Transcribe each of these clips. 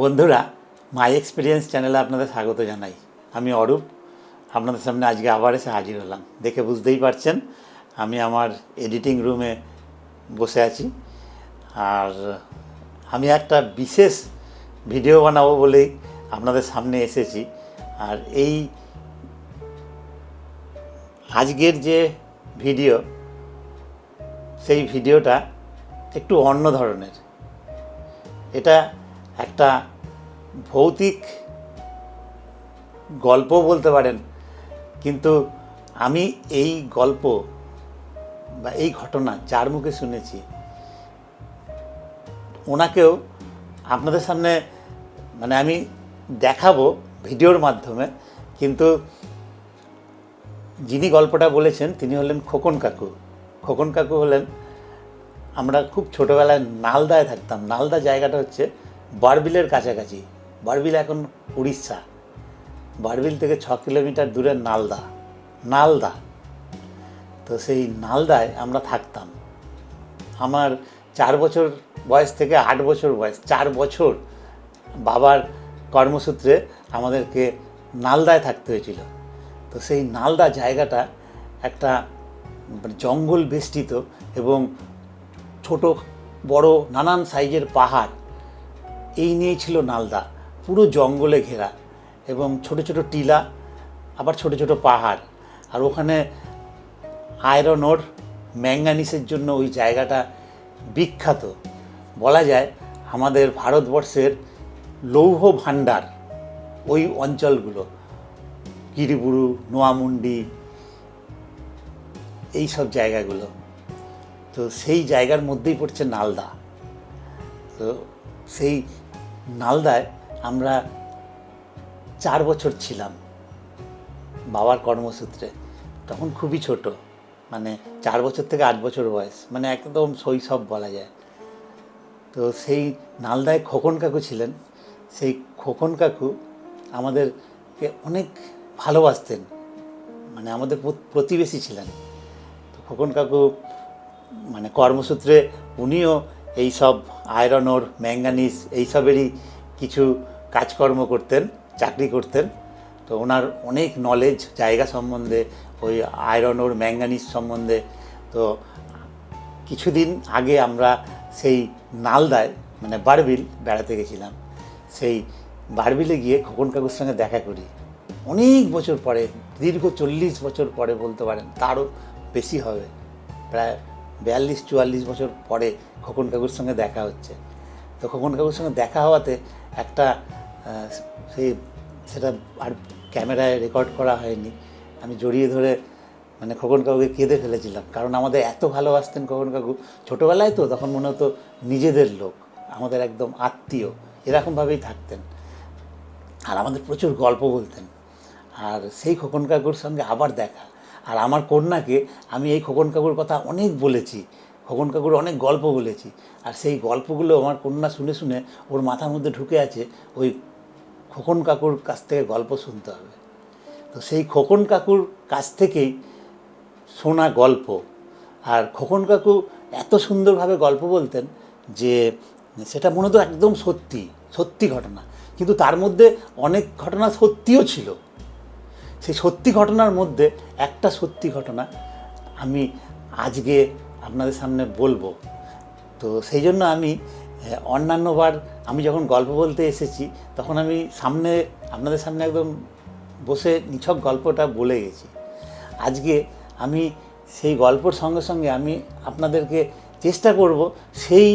বন্ধুরা, মাই এক্সপিরিয়েন্স চ্যানেলে আপনাদের স্বাগত জানাই। আমি অরূপ, আপনাদের সামনে আজকে আবার এসে হাজির হলাম। দেখে বুঝতেই পারছেন আমি আমার এডিটিং রুমে বসে আছি। আর আমি একটা বিশেষ ভিডিও বানাবো বলেই আপনাদের সামনে এসেছি। আর এই আজকের যে ভিডিও, সেই ভিডিওটা একটু অন্য ধরনের। এটা একটা ভৌতিক গল্প বলতে পারেন, কিন্তু আমি এই গল্প বা এই ঘটনা যার মুখে শুনেছি, ওনাকেও আপনাদের সামনে আমি দেখাবো ভিডিওর মাধ্যমে। কিন্তু যিনি গল্পটা বলেছেন তিনি হলেন খোকন কাকু। খোকন কাকু হলেন, আমরা খুব ছোটোবেলায় নালদায় থাকতাম। নালদা জায়গাটা হচ্ছে বারবিলের কাছাকাছি। বারবিল এখন উড়িষ্যা। বারবিল থেকে 6 কিলোমিটার দূরে নালদা। তো সেই নালদায় আমরা থাকতাম। আমার 4 বছর বয়স থেকে 8 বছর বয়স, 4 বছর বাবার কর্মসূত্রে আমাদেরকে নালদায় থাকতে হয়েছিল। তো সেই নালদা জায়গাটা একটা জঙ্গল বেষ্টিত এবং ছোট বড় নানান সাইজের পাহাড়, এই নিয়েই ছিল নালদা। পুরো জঙ্গলে ঘেরা এবং ছোট ছোট টিলা, আবার ছোট ছোট পাহাড়। আর ওখানে আয়রন ওর, ম্যাঙ্গানিসের জন্য ওই জায়গাটা বিখ্যাত। বলা যায় আমাদের ভারতবর্ষের লৌহ ভাণ্ডার ওই অঞ্চলগুলো, কিরিবুরু, নোয়ামুন্ডি, এই সব জায়গাগুলো। তো সেই জায়গার মধ্যেই পড়ছে নালদা। তো সেই নালদায় আমরা 4 বছর ছিলাম বাবার কর্মসূত্রে। তখন খুবই ছোট, 4 বছর থেকে 8 বছর বয়স, একদম শৈশব বলা যায়। তো সেই নালদায় খোকন কাকু ছিলেন। সেই খোকন কাকু আমাদেরকে অনেক ভালোবাসতেন, আমাদের প্রতিবেশী ছিলেন। তো খোকন কাকু কর্মসূত্রে উনিও এই সব আয়রন ওর, ম্যাঙ্গানিজ এইসবেরই কিছু কাজকর্ম করতেন, চাকরি করতেন। তো ওনার অনেক নলেজ জায়গা সম্বন্ধে, ওই আয়রন ওর, ম্যাঙ্গানিজ সম্বন্ধে। তো কিছুদিন আগে আমরা সেই নালদায় বারবিল বেড়াতে গেছিলাম। সেই বারবিলে গিয়ে খোকন কাকুর সঙ্গে দেখা করি। অনেক বছর পরে, দীর্ঘ 40 বছর পরে বলতে পারেন, তারও বেশি হবে, প্রায় 42-44 বছর পরে খোকন কাকুর সঙ্গে দেখা হচ্ছে। তো খোকন কাকুর সঙ্গে দেখা হওয়াতে একটা সেটা আর ক্যামেরায় রেকর্ড করা হয়নি, আমি জড়িয়ে ধরে খোকন কাকুকে কেঁদে ফেলেছিলাম। কারণ আমাদের এত ভালোবাসতেন খোকন কাকু। ছোটোবেলায় তো তখন মনে হতো নিজেদের লোক, আমাদের একদম আত্মীয়, এরকমভাবেই থাকতেন। আর আমাদের প্রচুর গল্প বলতেন। আর সেই খোকন কাকুর সঙ্গে আবার দেখা। আর আমার কন্যাকে আমি এই খোকন কাকুর কথা অনেক বলেছি, খোকন কাকুর অনেক গল্প বলেছি। আর সেই গল্পগুলো আমার কন্যা শুনে শুনে ওর মাথার মধ্যে ঢুকে আছে, ওই খোকন কাকুর কাছ থেকে গল্প শুনতে হবে। তো সেই খোকন কাকুর কাছ থেকেই শোনা গল্প। আর খোকন কাকু এত সুন্দরভাবে গল্প বলতেন যে সেটা মনে হতো একদম সত্যি ঘটনা। কিন্তু তার মধ্যে অনেক ঘটনা সত্যিও ছিল। সেই সত্যি ঘটনার মধ্যে একটা সত্যি ঘটনা আমি আজকে আপনাদের সামনে বলবো। তো সেই জন্য আমি অন্যান্যবার আমি যখন গল্প বলতে এসেছি, তখন আমি আপনাদের সামনে একদম বসে নিছক গল্পটা বলে গেছি। আজকে আমি সেই গল্পর সঙ্গে সঙ্গে আমি আপনাদেরকে চেষ্টা করব সেই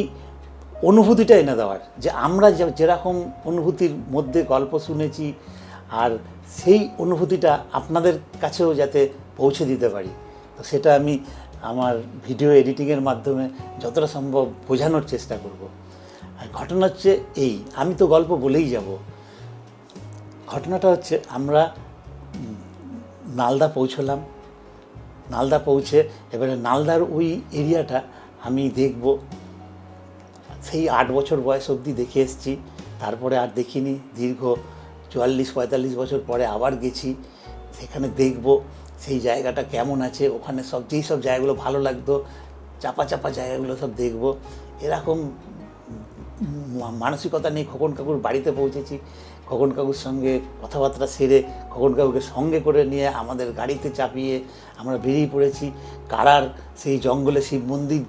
অনুভূতিটা এনে দেওয়ার, যে আমরা যেরকম অনুভূতির মধ্যে গল্প শুনেছি, আর সেই অনুভূতিটা আপনাদের কাছেও যাতে পৌঁছে দিতে পারি। তো সেটা আমি আমার ভিডিও এডিটিংয়ের মাধ্যমে যতটা সম্ভব বোঝানোর চেষ্টা করব। আর ঘটনা হচ্ছে এই, আমি তো গল্প বলেই যাব। ঘটনাটা হচ্ছে, আমরা নালদা পৌঁছলাম। নালদা পৌঁছে এবারে নালদার ওই এরিয়াটা আমি দেখব। সেই 8 বছর বয়স অবধি দেখে এসেছি, তারপরে আর দেখিনি। দীর্ঘ 44-45 বছর পরে আবার গেছি, সেখানে দেখব সেই জায়গাটা কেমন আছে। ওখানে যেই সব জায়গাগুলো ভালো লাগতো, চাপা জায়গাগুলো সব দেখব। এরকম মানসিকতা নিয়ে খোকন কাকুর বাড়িতে পৌঁছেছি। খোকন কাকুর সঙ্গে কথাবার্তা সেরে খোকন কাকুকে সঙ্গে করে নিয়ে আমাদের গাড়িতে চাপিয়ে আমরা বেরিয়ে পড়েছি। কারার সেই জঙ্গলে শিব মন্দির,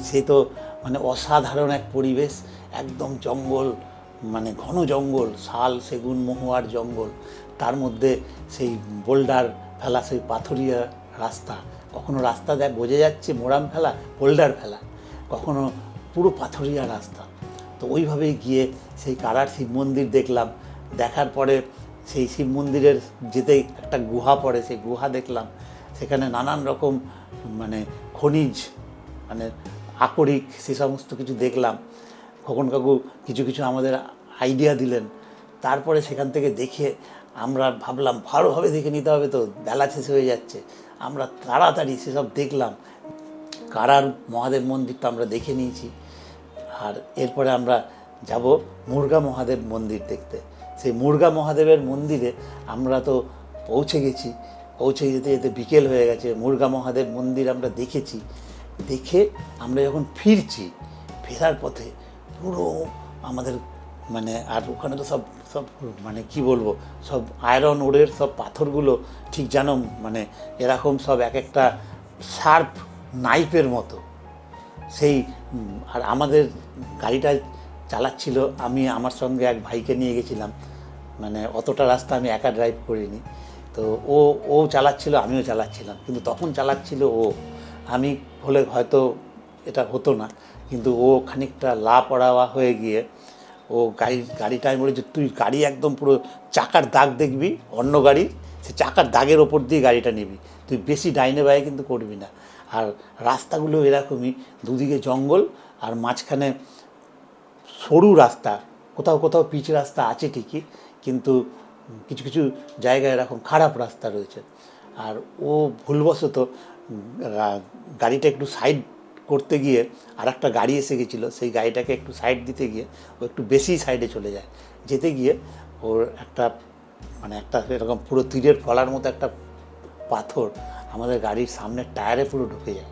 সে তো মানে অসাধারণ এক পরিবেশ, একদম জঙ্গল, মানে ঘন জঙ্গল, শাল সেগুন মহুয়ার জঙ্গল, তার মধ্যে সেই বোল্ডার ফেলা, সেই পাথুরিয়া রাস্তা, কখনো রাস্তা বোঝা যাচ্ছে মোরাম ফেলা বোল্ডার ফেলা, কখনো পুরো পাথুরিয়া রাস্তা। তো ওইভাবেই গিয়ে সেই কারার শিব মন্দির দেখলাম। দেখার পরে সেই শিব মন্দিরের যেতেই একটা গুহা পড়ে, সেই গুহা দেখলাম। সেখানে নানান রকম মানে খনিজ, মানে আকরিক, সে সমস্ত কিছু দেখলাম। খোকন কাকু কিছু কিছু আমাদের আইডিয়া দিলেন। তারপরে সেখান থেকে দেখে আমরা ভাবলাম ভালোভাবে দেখে নিতে হবে, তো বেলা শেষ হয়ে যাচ্ছে। আমরা তাড়াতাড়ি সেসব দেখলাম। কারার মহাদেব মন্দিরটা আমরা দেখে নিয়েছি। আর এরপরে আমরা যাব মুরগা মহাদেব মন্দির দেখতে। সেই মুরগা মহাদেবের মন্দিরে আমরা তো পৌঁছে গেছি। পৌঁছে যেতে যেতে বিকেল হয়ে গেছে। মুরগা মহাদেব মন্দির আমরা দেখেছি। দেখে আমরা যখন ফিরছি, ফেরার পথে পুরো আমাদের মানে, আর ওখানে তো সব সব মানে কি বলবো, সব আয়রন ওরের সব পাথরগুলো ঠিক যেন মানে এরকম সব এক একটা শার্প নাইফের মতো। সেই আর আমাদের গাড়িটা চালাচ্ছিল, আমি আমার সঙ্গে এক ভাইকে নিয়ে গেছিলাম। মানে অতটা রাস্তা আমি একা ড্রাইভ করিনি। তো ও চালাচ্ছিল, আমিও চালাচ্ছিলাম, কিন্তু তখন চালাচ্ছিল ও। আমি হলে হয়তো এটা হতো না, কিন্তু ও খানিকটা লাপড়াওয়া হয়ে গিয়ে ও গাড়িটা আমি বলেছি, তুই গাড়ি একদম পুরো চাকার দাগ দেখবি অন্য গাড়ির, সে চাকার দাগের ওপর দিয়ে গাড়িটা নিবি, তুই বেশি ডাইনে বায়ে কিন্তু করবি না। আর রাস্তাগুলো এরকমই, দুদিকে জঙ্গল আর মাঝখানে সরু রাস্তা, কোথাও কোথাও পিচ রাস্তা আছে ঠিকই, কিন্তু কিছু কিছু জায়গায় এরকম খারাপ রাস্তা রয়েছে। আর ও ভুলবশত গাড়িটা একটু সাইড করতে গিয়ে আর একটা গাড়ি এসে গেছিলো, সেই গাড়িটাকে একটু সাইড দিতে গিয়ে ও একটু বেশি সাইডে চলে যায়। যেতে গিয়ে ওর একটা মানে একটা এরকম পুরো তীরের ফলার মতো একটা পাথর আমাদের গাড়ির সামনের টায়ারে পুরো ঢুকে যায়।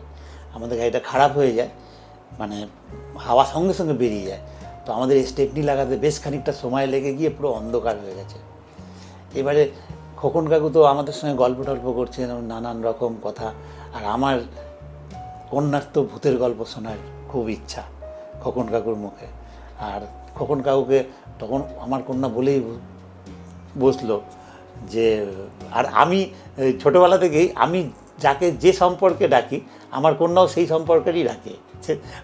আমাদের গাড়িটা খারাপ হয়ে যায়, মানে হাওয়া সঙ্গে সঙ্গে বেরিয়ে যায়। তো আমাদের স্টেপনি লাগাতে বেশ খানিকটা সময় লেগে গিয়ে পুরো অন্ধকার হয়ে গেছে। এবারে খোকন কাকু তো আমাদের সঙ্গে গল্প টল্প করছেন, নানান রকম কথা। আর আমার কন্যার তো ভূতের গল্প শোনার খুব ইচ্ছা খোকন কাকুর মুখে। আর খোকন কাকুকে তখন আমার কন্যা বলেই বসলো যে, আর আমি ছোটোবেলা থেকেই আমি যাকে যে সম্পর্কে ডাকি আমার কন্যাও সেই সম্পর্কেরই ডাকে।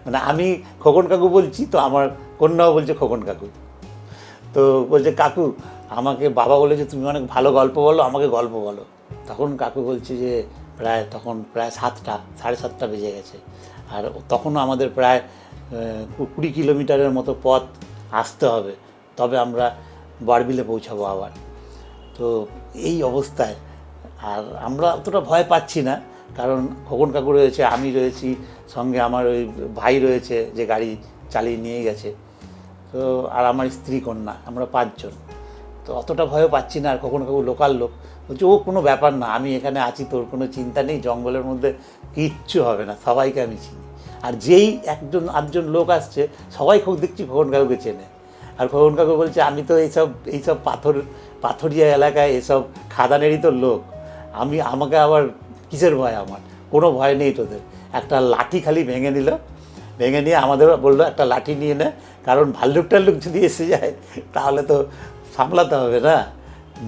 মানে আমি খোকন কাকু বলছি, তো আমার কন্যাও বলছে খোকন কাকু। তো বলছে, কাকু আমাকে বাবা বলেছে তুমি অনেক ভালো গল্প বলো, আমাকে গল্প বলো। তখন কাকু বলছে যে তখন প্রায় 7টা, 7:30 বেজে গেছে। আর তখনও আমাদের প্রায় 20 কিলোমিটারের মতো পথ আসতে হবে, তবে আমরা বারবিলে পৌঁছাবো আবার। তো এই অবস্থায় আর আমরা অতটা ভয় পাচ্ছি না, কারণ খোকন কাকু রয়েছে, আমি রয়েছি, সঙ্গে আমার ওই ভাই রয়েছে যে গাড়ি চালিয়ে নিয়ে গেছে। তো আর আমার স্ত্রী কন্যা, আমরা 5 জন। তো অতটা ভয়ও পাচ্ছি না। আর খোকন কাকু লোকাল লোক, বলছে ও কোনো ব্যাপার না, আমি এখানে আছি, তোর কোনো চিন্তা নেই, জঙ্গলের মধ্যে কিচ্ছু হবে না, সবাইকে আমি চিনি। আর যেই 1-8জন লোক আসছে সবাই খুব দেখছি খোকন কাকুকে চেনে। আর খোকন কাকু বলছে, আমি তো এইসব পাথরিয়া এলাকায় এসব খাদানেরই তো লোক, আমাকে আবার কিসের ভয়, আমার কোনো ভয় নেই তোদের। একটা লাঠি খালি ভেঙে নিয়ে আমাদের বললো একটা লাঠি নিয়ে নে, কারণ ভাল্লুক টাল্লুক যদি এসে যায় তাহলে তো সামলাতে হবে না,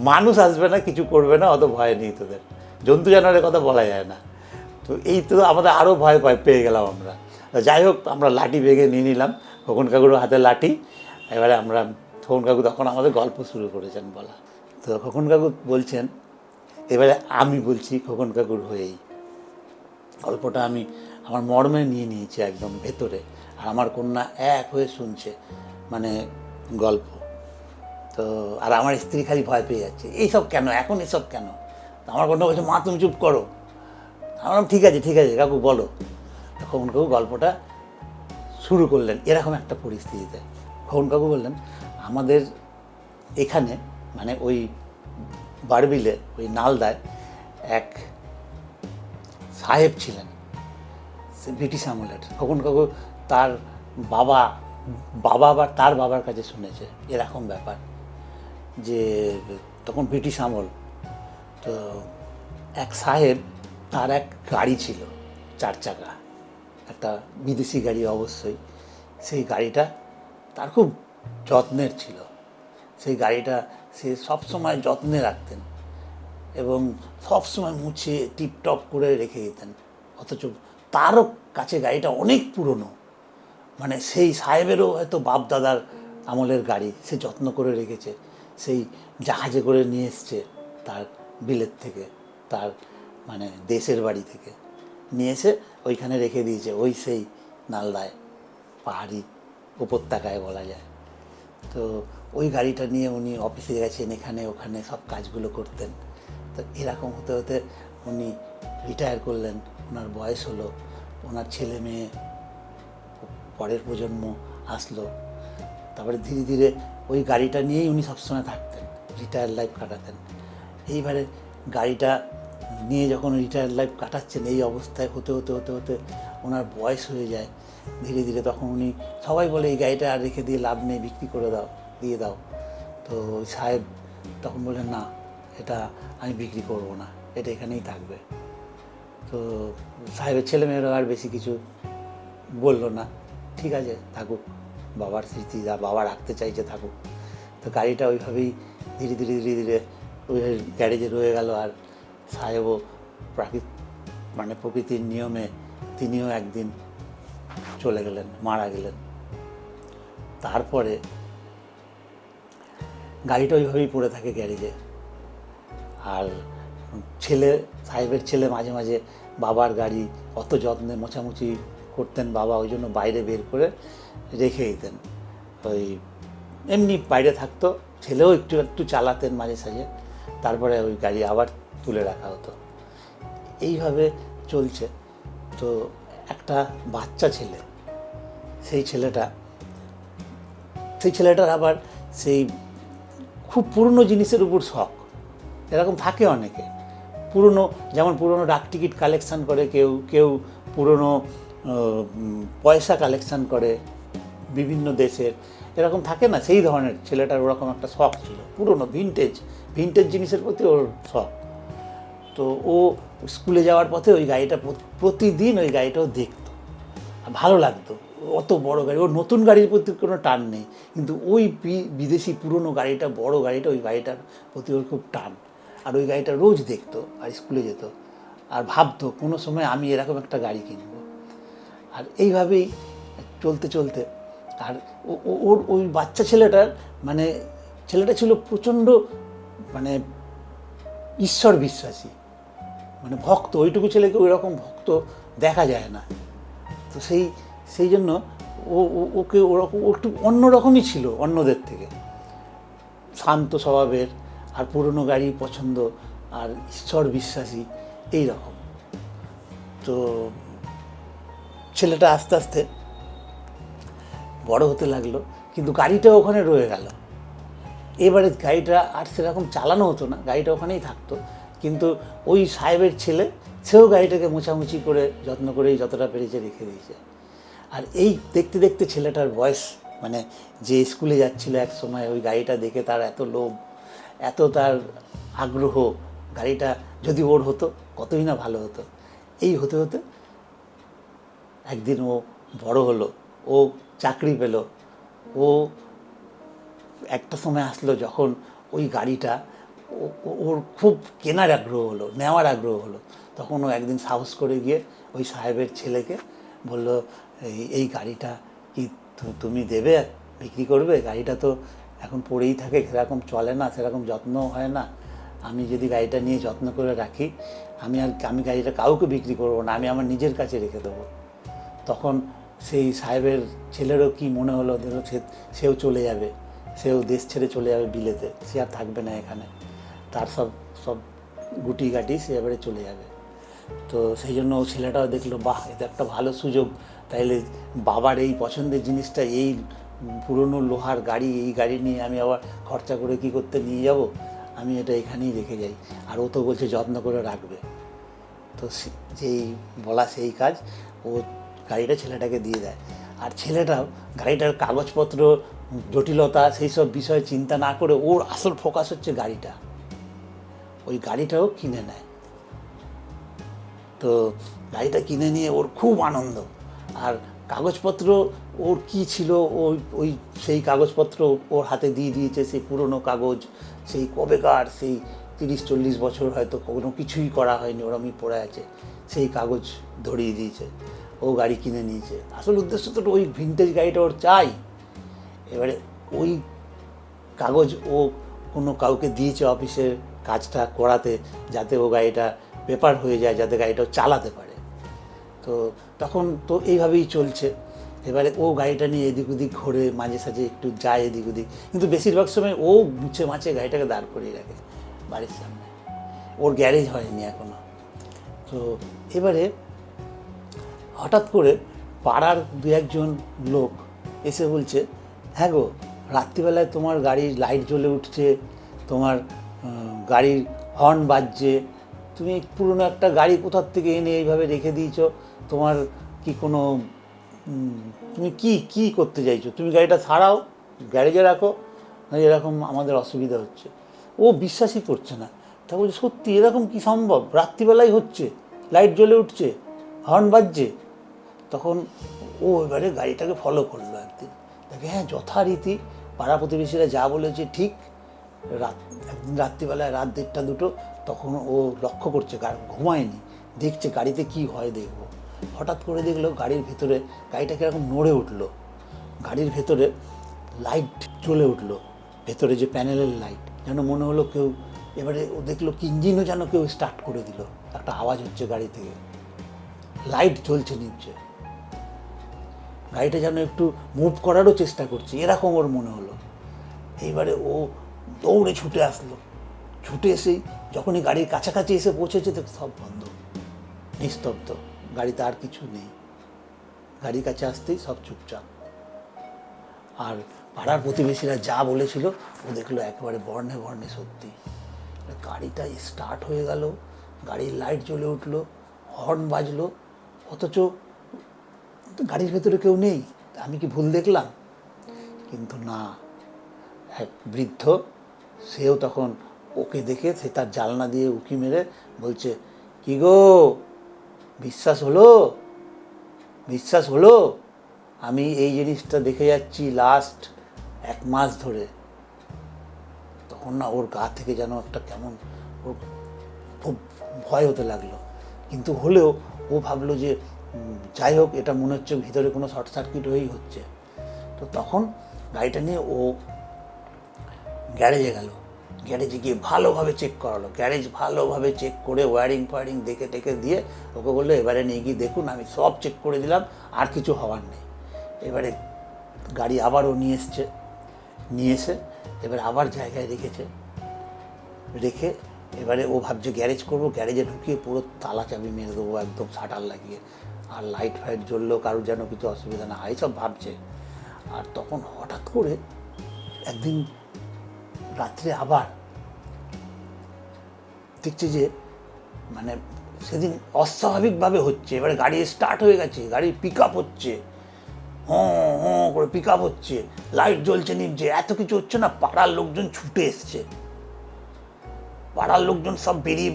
মানুষ আসবে না, কিছু করবে না, অত ভয় নেই তোদের, জন্তু জানোয়ারের কথা বলা যায় না। তো এই তো আমাদের আরও ভয় পেয়ে গেলাম আমরা। যাই হোক, আমরা লাঠি ভেঙে নিয়ে নিলাম, খোকন কাকুর হাতে লাঠি। এবারে খোকন কাকু তখন আমাদের গল্প শুরু করেছেন বলা। তো খোকন কাকু বলছেন, এবারে আমি বলছি খোকন কাকুর হয়েই গল্পটা, আমি আমার মর্মে নিয়ে নিয়েছি একদম ভেতরে, আর আমার কন্যা এক হয়ে শুনছে মানে গল্প। তো আর আমার স্ত্রী খালি ভয় পেয়ে যাচ্ছে, এইসব কেন, এখন এসব কেন। আমার কন্যা বলছে, মা তুমি চুপ করো। আমার ঠিক আছে কাকু বলো। খোকন কাকু গল্পটা শুরু করলেন এরকম একটা পরিস্থিতিতে। খোকন কাকু বললেন, আমাদের এখানে মানে ওই বারবিলে ওই নালদায় এক সাহেব ছিলেন, সে ব্রিটিশ আমলের। খোকন কাকু তার বাবা বাবা আবার তার বাবার কাছে শুনেছে এরকম ব্যাপার, যে তখন ব্রিটিশ আমল, তো এক সাহেব, তার এক গাড়ি ছিল 4 চাকা, একটা বিদেশি গাড়ি অবশ্যই। সেই গাড়িটা তার খুব যত্নের ছিল, সেই গাড়িটা সে সবসময় যত্নে রাখতেন এবং সবসময় মুছে টিপটপ করে রেখে দিতেন। অথচ তারও কাছে গাড়িটা অনেক পুরনো, মানে সেই সাহেবেরও হয়তো বাপ দাদার আমলের গাড়ি, সে যত্ন করে রেখেছে, সেই জাহাজে করে নিয়ে এসছে তার বিলেত থেকে, তার মানে দেশের বাড়ি থেকে নিয়ে এসে ওইখানে রেখে দিয়েছে, ওই সেই নালদায়, পাহাড়ি উপত্যকায় বলা যায়। তো ওই গাড়িটা নিয়ে উনি অফিসে গেছেন, এখানে ওখানে সব কাজগুলো করতেন। তো এরকম হতে হতে উনি রিটায়ার করলেন, ওনার বয়স হলো, ওনার ছেলে মেয়ে, পরের প্রজন্ম আসলো, তারপরে ধীরে ধীরে ওই গাড়িটা নিয়েই উনি সবসময় থাকতেন, রিটায়ার লাইফ কাটাতেন। এইবারে গাড়িটা নিয়ে যখন রিটায়ার লাইফ কাটাচ্ছেন, এই অবস্থায় হতে হতে হতে হতে ওনার বয়স হয়ে যায় ধীরে ধীরে। তখন উনি, সবাই বলে এই গাড়িটা আর রেখে দিয়ে লাভ নেই, বিক্রি করে দাও, দিয়ে দাও। তো ওই সাহেব তখন বললেন, না, এটা আমি বিক্রি করব না, এটা এখানেই থাকবে। তো সাহেবের ছেলেমেয়েরা আর বেশি কিছু বললো না, ঠিক আছে থাকুক, বাবার স্মৃতি, যা বাবা রাখতে চাইছে থাকুক। তো গাড়িটা ওইভাবেই ধীরে ধীরে ধীরে ধীরে ওই গ্যারেজে রয়ে গেল। আর সাহেবও মানে প্রকৃতির নিয়মে তিনিও একদিন চলে গেলেন, মারা গেলেন। তারপরে গাড়িটা ওইভাবেই পড়ে থাকে গ্যারেজে। আর সাহেবের ছেলে মাঝে মাঝে বাবার গাড়ি অত যত্নে মোছামুছি করতেন বাবা, ওই জন্য বাইরে বের করে রেখে দিতেন। ওই এমনি বাইরে থাকতো, ছেলেও একটু একটু চালাতেন মাঝে সাঝে, তারপরে ওই গাড়ি আবার তুলে রাখা হতো। এইভাবে চলছে। তো একটা বাচ্চা ছেলে, সেই ছেলেটার আবার সেই খুব পুরনো জিনিসের উপর শখ, এরকম থাকে অনেকে। যেমন পুরনো ডাক টিকিট কালেকশান করে কেউ, কেউ পুরনো পয়সা কালেকশান করে বিভিন্ন দেশের, এরকম থাকে না, সেই ধরনের ছেলেটার ওরকম একটা শখ ছিল, পুরনো ভিনটেজ জিনিসের প্রতি ওর শখ। তো ও স্কুলে যাওয়ার পথে ওই গাড়িটা প্রতিদিন ওই গাড়িটাও দেখতো, ভালো লাগতো। অত বড় গাড়ি, ওর নতুন গাড়ির প্রতি কোনো টান নেই, কিন্তু ওই বিদেশি পুরনো গাড়িটা, বড় গাড়িটা, ওই গাড়িটার প্রতি ওর খুব টান। আর ওই গাড়িটা রোজ দেখতো আর স্কুলে যেত, আর ভাবতো কোনো সময় আমি এরকম একটা গাড়ি কিনবো। আর এইভাবেই চলতে চলতে, আর ওর ওই বাচ্চা ছেলেটার মানে ছেলেটা ছিল প্রচণ্ড মানে ঈশ্বর বিশ্বাসী, মানে ভক্ত। ওইটুকু ছেলেকে ওই রকম ভক্ত দেখা যায় না। তো সেই জন্য ওকে ওরকম একটু অন্যরকমই ছিল অন্যদের থেকে, শান্ত স্বভাবের, আর পুরনো গাড়ি পছন্দ, আর ঈশ্বর বিশ্বাসী, এই রকম। তো ছেলেটা আস্তে আস্তে বড় হতে লাগলো, কিন্তু গাড়িটা ওখানে রয়ে গেল। এবারে গাড়িটা আর সেরকম চালানো হতো না, গাড়িটা ওখানেই থাকতো, কিন্তু ওই সাহেবের ছেলে, সেও গাড়িটাকে মোছামুছি করে যত্ন করেই যতটা পেরেছে রেখে দিয়েছে। আর এই দেখতে দেখতে ছেলেটার বয়স, মানে যে স্কুলে যাচ্ছিল এক সময়, ওই গাড়িটা দেখে তার এত লোভ, এত তার আগ্রহ, গাড়িটা যদি ওর হতো কতই না ভালো হতো। এই হতে হতে একদিন ও বড় হলো, ও চাকরি পেল, ও একটা সময় আসলো যখন ওই গাড়িটা ওর খুব কেনার আগ্রহ হলো, নেওয়ার আগ্রহ হলো। তখন ও একদিন সাহস করে গিয়ে ওই সাহেবের ছেলেকে বলল, এই গাড়িটা কি তুমি দেবে, বিক্রি করবে? গাড়িটা তো এখন পড়েই থাকে, সেরকম চলে না, সেরকম যত্নও হয় না। আমি যদি গাড়িটা নিয়ে যত্ন করে রাখি, আমি গাড়িটা কাউকে বিক্রি করবো না, আমি আমার নিজের কাছে রেখে দেবো। তখন সেই সাহেবের ছেলেরও কি মনে হলো, ধরো সেও চলে যাবে, সেও দেশ ছেড়ে চলে যাবে বিলেতে, সে আর থাকবে না এখানে, তার সব গুটি গাটি সে এবারে চলে যাবে। তো সেই জন্য ও ছেলেটাও দেখলো, বাহ, এটা একটা ভালো সুযোগ, তাইলে বাবার এই পছন্দের জিনিসটা, এই পুরনো লোহার গাড়ি, এই গাড়ি নিয়ে আমি আবার খরচা করে কী করতে নিয়ে যাব, আমি এটা এখানেই রেখে যাই। আর ও তো বলছে যত্ন করে রাখবে। তো যেই বলা সেই কাজ, ও গাড়িটা ছেলেটাকে দিয়ে দেয়। আর ছেলেটাও গাড়িটার কাগজপত্র জটিলতা সেই সব বিষয়ে চিন্তা না করে ওর আসল ফোকাস হচ্ছে গাড়িটা, ওই গাড়িটাও কিনে নেয়। তো গাড়িটা কিনে নিয়ে ওর খুব আনন্দ। আর কাগজপত্র ওর কি ছিল, ওই ওই সেই কাগজপত্র ওর হাতে দিয়ে দিয়েছে, সেই পুরনো কাগজ, সেই কবেকার, সেই 30-40 বছর হয়তো কোনো কিছুই করা হয়নি, ওরমই পড়ে আছে, সেই কাগজ ধরিয়ে দিয়েছে। ও গাড়ি কিনে নিয়েছে। আসল উদ্দেশ্য তো ওই ভিনটেজ গাড়িটা ওর চাই। এবারে ওই কাগজ ও কোনো কাউকে দিয়েছে অফিসের কাজটা করাতে, যাতে ও গাড়িটা পেপার হয়ে যায়, যাতে গাড়িটা চালাতে পারে। তো তখন তো এইভাবেই চলছে। এবারে ও গাড়িটা নিয়ে এদিক ওদিক ঘোরে, মাঝে সাঝে একটু যায় এদিক ওদিক, কিন্তু বেশিরভাগ সময় ও মুছে মাছে গাড়িটাকে দাঁড় করিয়ে রাখে বাড়ির সামনে। ওর গ্যারেজ হয়নি এখনো। তো এবারে হঠাৎ করে পাড়ার দু একজন লোক এসে বলছে, হ্যাঁ গো, রাত্রিবেলায় তোমার গাড়ির লাইট জ্বলে উঠছে, তোমার গাড়ির হর্ন বাজছে, তুমি পুরনো একটা গাড়ি কোথার থেকে এনে এইভাবে রেখে দিয়েছো, তোমার কি কোনো তুমি কি করতে চাইছো, তুমি গাড়িটা ছাড়াও, গ্যারেজে রাখো, এরকম আমাদের অসুবিধা হচ্ছে। ও বিশ্বাসই করছে না। তা বলছে, সত্যি এরকম কি সম্ভব, রাত্রিবেলায় হচ্ছে, লাইট জ্বলে উঠছে, হর্ন বাজছে? তখন ও এবারে গাড়িটাকে ফলো করলো একদিন, দেখে হ্যাঁ যথারীতি পাড়া প্রতিবেশীরা যা বলেছে ঠিক। একদিন রাত্রিবেলায় রাত 1টা-2টো, তখন ও লক্ষ্য করছে, ঘুমায়নি, দেখছে গাড়িতে কি হয় দেখবো। হঠাৎ করে দেখলো গাড়ির ভেতরে গাড়িটা কীরকম নড়ে উঠলো, গাড়ির ভেতরে লাইট জ্বলে উঠলো, ভেতরে যে প্যানেলের লাইট, যেন মনে হলো কেউ, এবারে ও দেখলো কি ইঞ্জিনও যেন কেউ স্টার্ট করে দিল, একটা আওয়াজ হচ্ছে গাড়ি থেকে, লাইট জ্বলছে নিচে, গাড়িটা যেন একটু মুভ করারও চেষ্টা করছে, এরকম ওর মনে হলো। এইবারে ও দৌড়ে ছুটে আসলো, ছুটে এসেই যখনই গাড়ির কাছাকাছি এসে পৌঁছেছে, তো সব বন্ধ, নিস্তব্ধ, গাড়িতে আর কিছু নেই। গাড়ির কাছে আসতেই সব চুপচাপ। আর পাড়ার প্রতিবেশীরা যা বলেছিল ও দেখলো একেবারে বর্ণে বর্ণে সত্যি। গাড়িটা স্টার্ট হয়ে গেল, গাড়ির লাইট জ্বলে উঠলো, হর্ন বাজলো, অথচ গাড়ির ভেতরে কেউ নেই। আমি কি ভুল দেখলাম? কিন্তু না, এক বৃদ্ধ, সেও তখন ওকে দেখে সে তার জানলা দিয়ে উঁকি মেরে বলছে, কি গো, বিশ্বাস হলো? বিশ্বাস হলো? আমি এই জিনিসটা দেখে যাচ্ছি লাস্ট 1 মাস ধরে। তখন না ওর গা থেকে যেন একটা কেমন, ওর খুব ভয় হতে লাগলো। কিন্তু হলেও ও ভাবলো যে যাই হোক, এটা মনে হচ্ছে ভিতরে কোনো শর্ট সার্কিট হয়েই হচ্ছে। তো তখন গাড়িটা নিয়ে ও গ্যারেজে গেল, গ্যারেজে গিয়ে ভালোভাবে চেক করালো, গ্যারেজ ভালোভাবে চেক করে ওয়্যারিং ফোয়ারিং দেখে টেকে দিয়ে ওকে বললো, এবারে নিয়ে গিয়ে দেখুন, আমি সব চেক করে দিলাম, আর কিছু হওয়ার নেই। এবারে গাড়ি আবারও নিয়ে এসে এবার আবার জায়গায় রেখেছে, রেখে এবারে ও ভাবছে গ্যারেজ করবো, গ্যারেজে ঢুকিয়ে পুরো তালা চাবি মেরে দেবো একদম শাটার লাগিয়ে, আর লাইট ফাইট জ্বললেও কারোর যেন কিছু অসুবিধা না হয়, সব ভাবছে। আর তখন হঠাৎ করে একদিন রাত্রে আবার দেখছে যে মানে সেদিন অস্বাভাবিকভাবে হচ্ছে। এবারে গাড়ি স্টার্ট হয়ে গেছে, গাড়ির পিক আপ হচ্ছে, হঁ করে পিক আপ হচ্ছে, লাইট জ্বলছে নিচে, এত কিছু হচ্ছে না, পাড়ার লোকজন ছুটে এসছে, পাড়ার লোকজন সব বেরিয়ে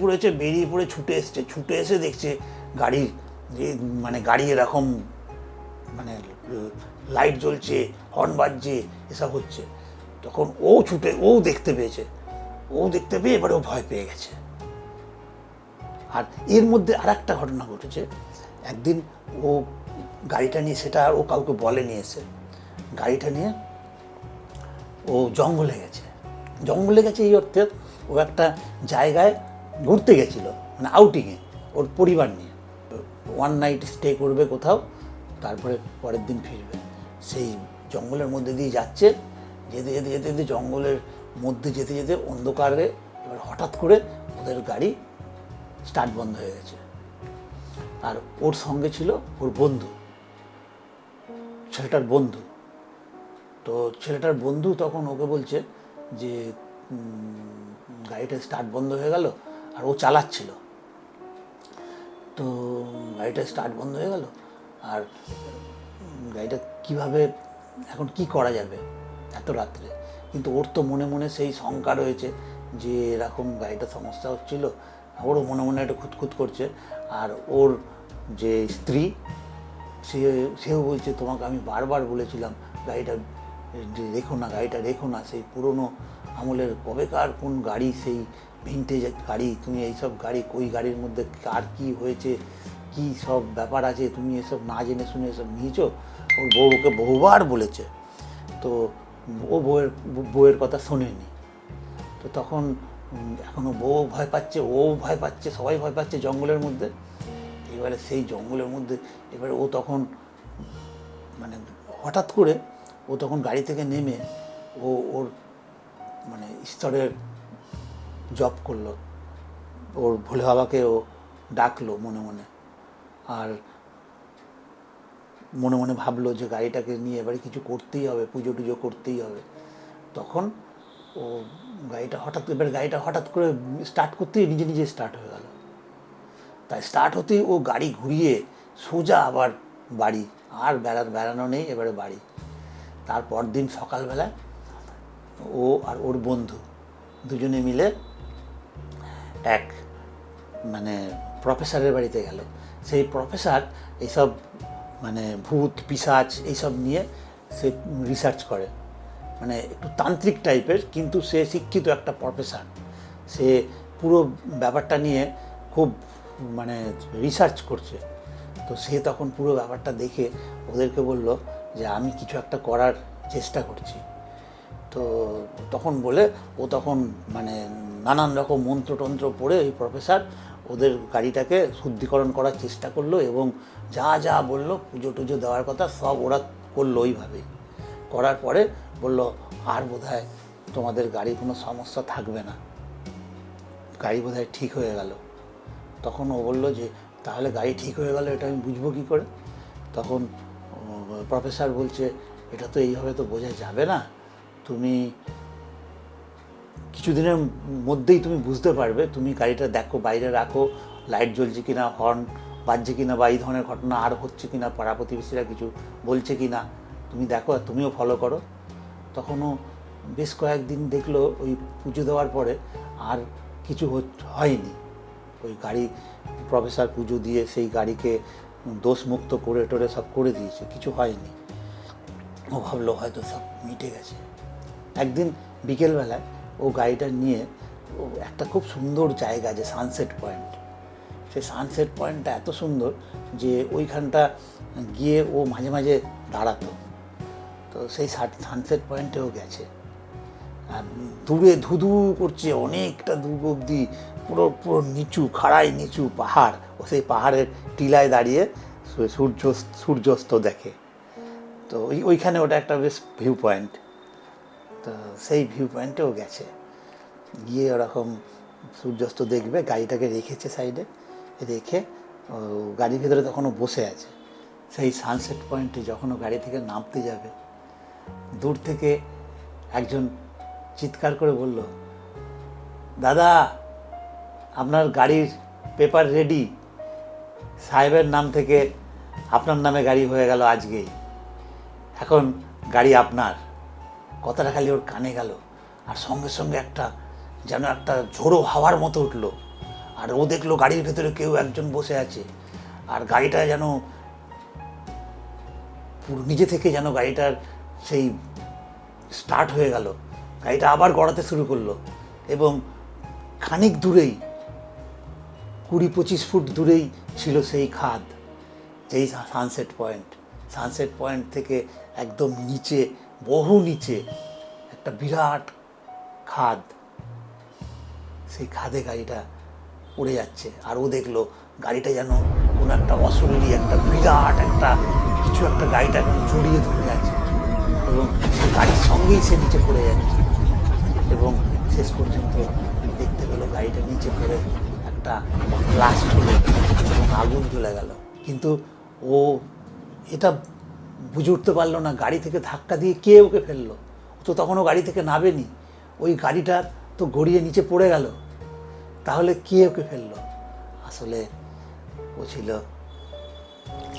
পড়ে ছুটে এসছে, ছুটে এসে দেখছে গাড়ির মানে গাড়ি এরকম মানে লাইট জ্বলছে, হর্ন বাজছে, এসব হচ্ছে। তখন ও দেখতে পেয়ে এবারে ও ভয় পেয়ে গেছে। আর এর মধ্যে আর একটা ঘটনা ঘটেছে। একদিন ও গাড়িটা নিয়ে, সেটা আর ও কাউকে বলেনি, এসে গাড়িটা নিয়ে ও জঙ্গলে গেছে এই অর্থে ও একটা জায়গায় ঘুরতে গেছিলো, মানে আউটিংয়ে, ওর পরিবার নিয়ে 1 নাইট স্টে করবে কোথাও, তারপরে পরের দিন ফিরবে। সেই জঙ্গলের মধ্যে দিয়ে যাচ্ছে, যেতে জঙ্গলের মধ্যে যেতে অন্ধকারে এবার হঠাৎ করে ওদের গাড়ি স্টার্ট বন্ধ হয়ে গেছে। আর ওর সঙ্গে ছিল ওর বন্ধু, ছেলেটার বন্ধু। তো ছেলেটার বন্ধু তখন ওকে বলছে যে গাড়িটা স্টার্ট বন্ধ হয়ে গেল, আর ও চালাচ্ছিল, তো গাড়িটা স্টার্ট বন্ধ হয়ে গেল, আর গাড়িটা কীভাবে এখন কি করা যাবে এত রাত্রে। কিন্তু ওর তো মনে মনে সেই শঙ্কা রয়েছে যে এরকম গাড়িটা সমস্যা হচ্ছিল, ওরও মনে মনে একটা খুঁতখুত করছে। আর ওর যে স্ত্রী সেও বলছে তোমাকে আমি বারবার বলেছিলাম গাড়িটা রেখো না, গাড়িটা রেখো না, সেই পুরনো আমলের কবেকার কোন গাড়ি, সেই ভিনটেজ গাড়ি, তুমি এইসব গাড়ি, ওই গাড়ির মধ্যে কার কী হয়েছে, কী সব ব্যাপার আছে, তুমি এসব না জেনে শুনে এসব নিয়েছো। ওর বউ ওকে বহুবার বলেছে, তো ও বউয়ের কথা শোনেনি। তো তখন এখনও বউ ভয় পাচ্ছে, ও ভয় পাচ্ছে, সবাই ভয় পাচ্ছে জঙ্গলের মধ্যে। এবারে সেই জঙ্গলের মধ্যে এবারে ও তখন মানে হঠাৎ করে ও তখন গাড়ি থেকে নেমে ওর মানে ঈশ্বরের জপ করলো, ওর ভোলে বাবাকে ও ডাকলো মনে মনে। আর মনে মনে ভাবলো যে গাড়িটাকে নিয়ে এবারে কিছু করতেই হবে, পুজো টুজো করতেই হবে। তখন ও গাড়িটা হঠাৎ করে স্টার্ট করতেই নিজে নিজে স্টার্ট হয়ে গেল। তাই স্টার্ট হতেই ও গাড়ি ঘুরিয়ে সোজা আবার বাড়ি, আর বেড়ানো নেই, এবারে বাড়ি। তারপর দিন সকালবেলায় ও আর ওর বন্ধু দুজনে মিলে এক মানে প্রফেসরের বাড়িতে গেল। সেই প্রফেসর এইসব মানে ভূত পিশাচ এইসব নিয়ে সে রিসার্চ করে, মানে একটু তান্ত্রিক টাইপের, কিন্তু সে শিক্ষিত একটা প্রফেসর। সে পুরো ব্যাপারটা নিয়ে খুব মানে রিসার্চ করছে। তো সে তখন পুরো ব্যাপারটা দেখে ওদেরকে বলল যে আমি কিছু একটা করার চেষ্টা করছি। তো তখন বলে ও তখন মানে নানান রকম মন্ত্রতন্ত্র পড়ে ওই প্রফেসর ওদের গাড়িটাকে শুদ্ধিকরণ করার চেষ্টা করলো, এবং যা যা বললো পুজো টুজো দেওয়ার কথা সব ওরা করলো ওইভাবেই। করার পরে বলল আর বোধহয় তোমাদের গাড়ির কোনো সমস্যা থাকবে না, গাড়ি বোধহয় ঠিক হয়ে গেল। তখন ও বললো যে তাহলে গাড়ি ঠিক হয়ে গেল এটা আমি বুঝবো কী করে। তখন প্রফেসর বলছে এটা তো এইভাবে তো বোঝা যাবে না, তুমি কিছুদিনের মধ্যেই তুমি বুঝতে পারবে। তুমি গাড়িটা দেখো, বাইরে রাখো, লাইট জ্বলছে কিনা, হর্ন বাজছে কিনা, বা এই ধরনের ঘটনা আর হচ্ছে কিনা, পাড়া প্রতিবেশীরা কিছু বলছে কিনা, তুমি দেখো আর তুমিও ফলো করো। তখনও বেশ কয়েকদিন দেখলো ওই পুজো দেওয়ার পরে আর কিছু হয়নি। ওই গাড়ি প্রফেসর পুজো দিয়ে সেই গাড়িকে দোষমুক্ত করে টোরে সব করে দিয়েছে, কিছু হয়নি। ও ভাবলো হয়তো সব মিটে গেছে। একদিন বিকেলবেলায় ও গাড়িটা নিয়ে ও একটা খুব সুন্দর জায়গা, যে সানসেট পয়েন্ট, সেই সানসেট পয়েন্টটা এত সুন্দর যে ওইখানটা গিয়ে ও মাঝে মাঝে দাঁড়াতো। তো সেই সানসেট পয়েন্টেও গেছে। আর দূরে ধুধু করছে অনেকটা দূর অবধি, পুরো নিচু, খাড়াই নিচু পাহাড়। ও সেই পাহাড়ের টিলায় দাঁড়িয়ে সূর্যাস্ত দেখে। তো ওইখানে ওটা একটা বেশ ভিউ পয়েন্ট। তো সেই ভিউ পয়েন্টেও গেছে, গিয়ে ওরকম সূর্যাস্ত দেখবে। গাড়িটাকে রেখেছে সাইডে, রেখে গাড়ির ভেতরে তখনও বসে আছে। সেই সানসেট পয়েন্টে যখন ও গাড়ি থেকে নামতে যাবে, দূর থেকে একজন চিৎকার করে বলল, দাদা আপনার গাড়ির পেপার রেডি, সাহেবের নাম থেকে আপনার নামে গাড়ি হয়ে গেল আজকেই, এখন গাড়ি আপনার। কথাটা খালি ওর কানে গেল, আর সঙ্গে সঙ্গে একটা যেন একটা ঝোড়ো হাওয়ার মতো উঠলো। আর ও দেখলো গাড়ির ভেতরে কেউ একজন বসে আছে, আর গাড়িটা যেন পুরো নিজে থেকে যেন গাড়িটার সেই স্টার্ট হয়ে গেল। গাড়িটা আবার গড়াতে শুরু করলো, এবং খানিক দূরেই 20-25 ফুট দূরেই ছিল সেই খাদ, যেই সানসেট পয়েন্ট। সানসেট পয়েন্ট থেকে একদম নিচে, বহু নিচে একটা বিরাট খাদ। সেই খাদে গাড়িটা উড়ে যাচ্ছে, আর ও দেখলো গাড়িটা যেন কোনো একটা অশরীরী একটা বিরাট একটা কিছু একটা গাড়িটা এখন জড়িয়ে ধরে আছে, এবং গাড়ির সঙ্গেই সে নিচে পড়ে যাচ্ছে। এবং শেষ পর্যন্ত দেখতে পেলো গাড়িটা নিচে পড়ে একটা ব্লাস্ট হলো এবং আগুন জ্বলে গেল। কিন্তু ও এটা বুঝে উঠতে পারলো না গাড়ি থেকে ধাক্কা দিয়ে কে ওকে ফেললো। তো তখনও গাড়ি থেকে নামেনি, ওই গাড়িটা তো গড়িয়ে নিচে পড়ে গেল, তাহলে কে ওকে ফেললো? আসলে ও ছিল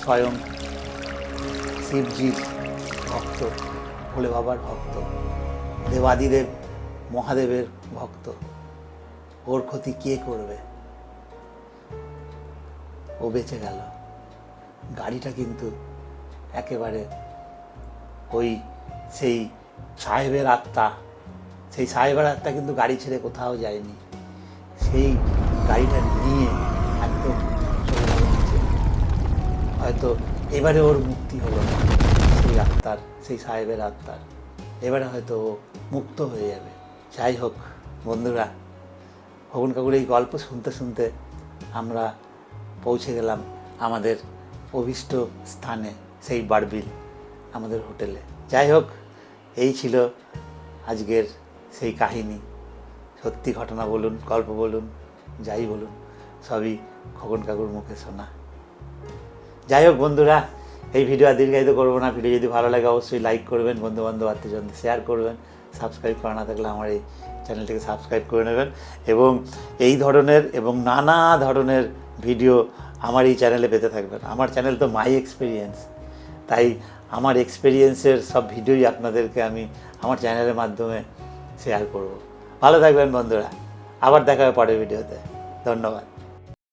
স্বয়ং শিবজির ভক্ত, ভোলে বাবার ভক্ত, দেবাদিদেব মহাদেবের ভক্ত। ওর ক্ষতি কে করবে? ও বেঁচে গেল। গাড়িটা কিন্তু একেবারে ওই সেই সাহেবের আত্মা, সেই সাহেবের আত্মা কিন্তু গাড়ি ছেড়ে কোথাও যায়নি। সেই গাড়িটা নিয়ে একদম চলে গেল নিচে। হয়তো এবারে ওর মুক্তি হলো না, সেই আত্মার, সেই সাহেবের আত্মার। এবারে হয়তো ও মুক্ত হয়ে যাবে। যাই হোক বন্ধুরা, খোকন কাকুর এই গল্প শুনতে শুনতে আমরা পৌঁছে গেলাম আমাদের অভীষ্ট স্থানে, সেই বারবিল আমাদের হোটেলে। যাই হোক, এই ছিল আজকের সেই কাহিনী। সত্যি ঘটনা বলুন, গল্প বলুন, যাই বলুন, সবই খোকন কাকুর মুখে শোনা। যাই হোক বন্ধুরা, এই ভিডিও আর দীর্ঘায়িত করবো না। ভিডিও যদি ভালো লাগে অবশ্যই লাইক করবেন, বন্ধুবান্ধব আত্মীয়জনদের শেয়ার করবেন। সাবস্ক্রাইব করা না থাকলে আমার এই চ্যানেলটিকে সাবস্ক্রাইব করে নেবেন। এবং এই ধরনের এবং নানা ধরনের ভিডিও আমার এই চ্যানেলে পেতে থাকবেন। আমার চ্যানেল তো মাই এক্সপিরিয়েন্স, তাই আমার এক্সপিরিয়েন্সের সব ভিডিওই আপনাদেরকে আমি আমার চ্যানেলের মাধ্যমে শেয়ার করব। ভালো থাকবেন বন্ধুরা, আবার দেখা হবে পরের ভিডিওতে। ধন্যবাদ।